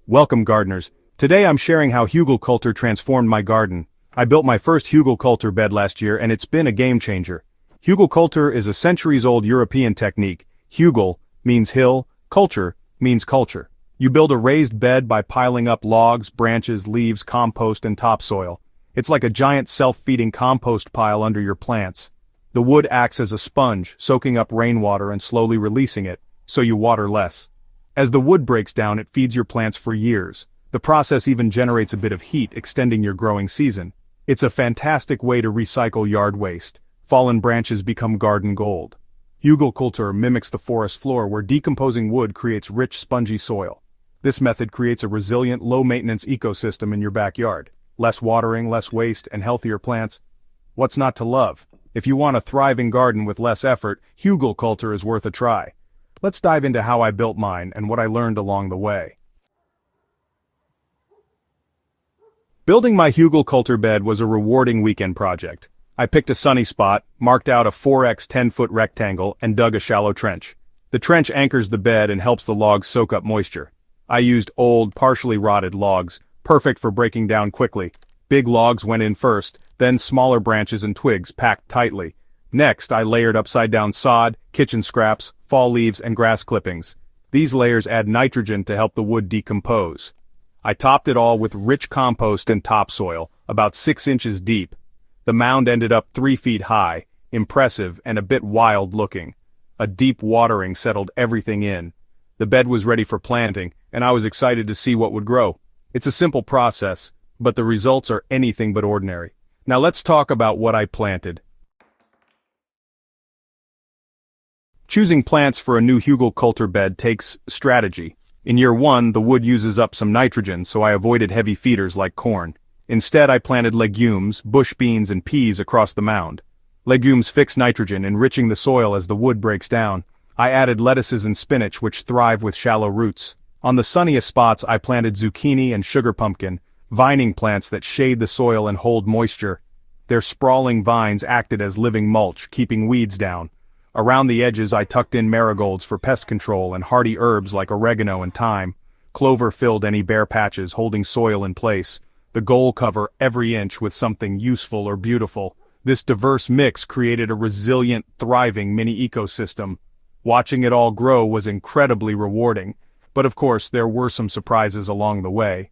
Welcome gardeners. Today I'm sharing how Hugelkultur transformed my garden. I built my first Hugelkultur bed last year and it's been a game changer. Hugelkultur is a centuries-old European technique. Hugel means hill, kultur means culture. You build a raised bed by piling up logs, branches, leaves, compost, and topsoil. It's like a giant self-feeding compost pile under your plants. The wood acts as a sponge, soaking up rainwater and slowly releasing it, so you water less. As the wood breaks down, it feeds your plants for years. The process even generates a bit of heat, extending your growing season. It's a fantastic way to recycle yard waste. Fallen branches become garden gold. Hugelkultur mimics the forest floor where decomposing wood creates rich, spongy soil. This method creates a resilient, low-maintenance ecosystem in your backyard. Less watering, less waste, and healthier plants. What's not to love? If you want a thriving garden with less effort, Hugelkultur is worth a try. Let's dive into how I built mine and what I learned along the way. Building my Hugelkultur bed was a rewarding weekend project. I picked a sunny spot, marked out a 4x 10-foot rectangle, and dug a shallow trench. The trench anchors the bed and helps the logs soak up moisture. I used old, partially rotted logs, perfect for breaking down quickly. Big logs went in first, then smaller branches and twigs packed tightly. Next, I layered upside-down sod, kitchen scraps, fall leaves, and grass clippings. These layers add nitrogen to help the wood decompose. I topped it all with rich compost and topsoil, about 6 inches deep. The mound ended up 3 feet high, impressive and a bit wild-looking. A deep watering settled everything in. The bed was ready for planting, and I was excited to see what would grow. It's a simple process, but the results are anything but ordinary. Now let's talk about what I planted. Choosing plants for a new Hugelkultur bed takes strategy. In year 1, the wood uses up some nitrogen, so I avoided heavy feeders like corn. Instead, I planted legumes, bush beans, and peas across the mound. Legumes fix nitrogen, enriching the soil as the wood breaks down. I added lettuces and spinach, which thrive with shallow roots. On the sunniest spots, I planted zucchini and sugar pumpkin, vining plants that shade the soil and hold moisture. Their sprawling vines acted as living mulch, keeping weeds down. Around the edges I tucked in marigolds for pest control and hardy herbs like oregano and thyme. Clover filled any bare patches, holding soil in place. The goal cover every inch with something useful or beautiful. This diverse mix created a resilient, thriving mini ecosystem. Watching it all grow was incredibly rewarding, but of course there were some surprises along the way.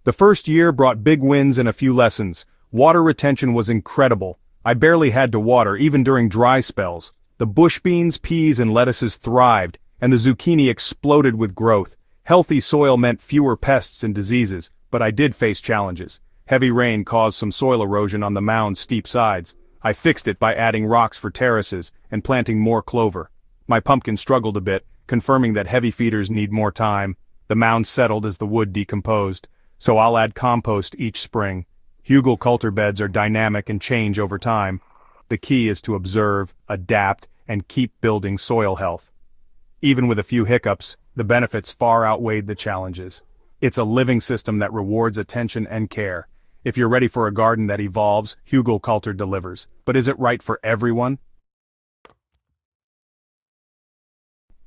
The first year brought big wins and a few lessons. Water retention was incredible. I barely had to water, even during dry spells. The bush beans, peas, and lettuces thrived, and the zucchini exploded with growth. Healthy soil meant fewer pests and diseases, but I did face challenges. Heavy rain caused some soil erosion on the mound's steep sides. I fixed it by adding rocks for terraces and planting more clover. My pumpkin struggled a bit, confirming that heavy feeders need more time. The mound settled as the wood decomposed, so I'll add compost each spring. Hugelkultur beds are dynamic and change over time. The key is to observe, adapt, and keep building soil health. Even with a few hiccups, the benefits far outweighed the challenges. It's a living system that rewards attention and care. If you're ready for a garden that evolves, Hugelkultur delivers. But is it right for everyone?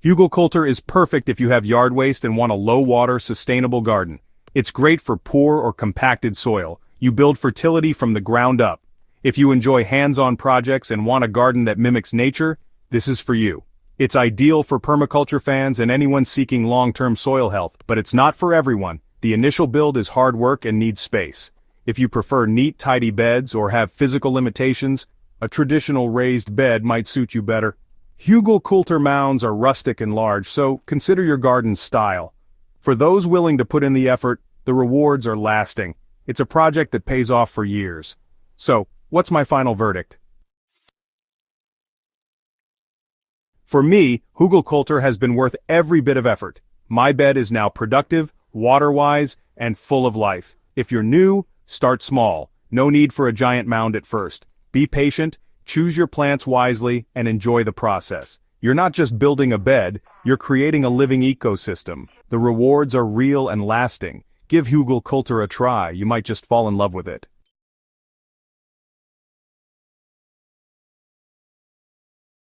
Hugelkultur is perfect if you have yard waste and want a low-water, sustainable garden. It's great for poor or compacted soil. You build fertility from the ground up. If you enjoy hands-on projects and want a garden that mimics nature, this is for you. It's ideal for permaculture fans and anyone seeking long-term soil health, but it's not for everyone. The initial build is hard work and needs space. If you prefer neat, tidy beds or have physical limitations, a traditional raised bed might suit you better. Hugelkultur mounds are rustic and large, so consider your garden's style. For those willing to put in the effort, the rewards are lasting. It's a project that pays off for years. So, what's my final verdict? For me, Hugelkultur has been worth every bit of effort. My bed is now productive, water-wise, and full of life. If you're new, start small. No need for a giant mound at first. Be patient, choose your plants wisely, and enjoy the process. You're not just building a bed, you're creating a living ecosystem. The rewards are real and lasting. Give Hugelkultur a try, you might just fall in love with it.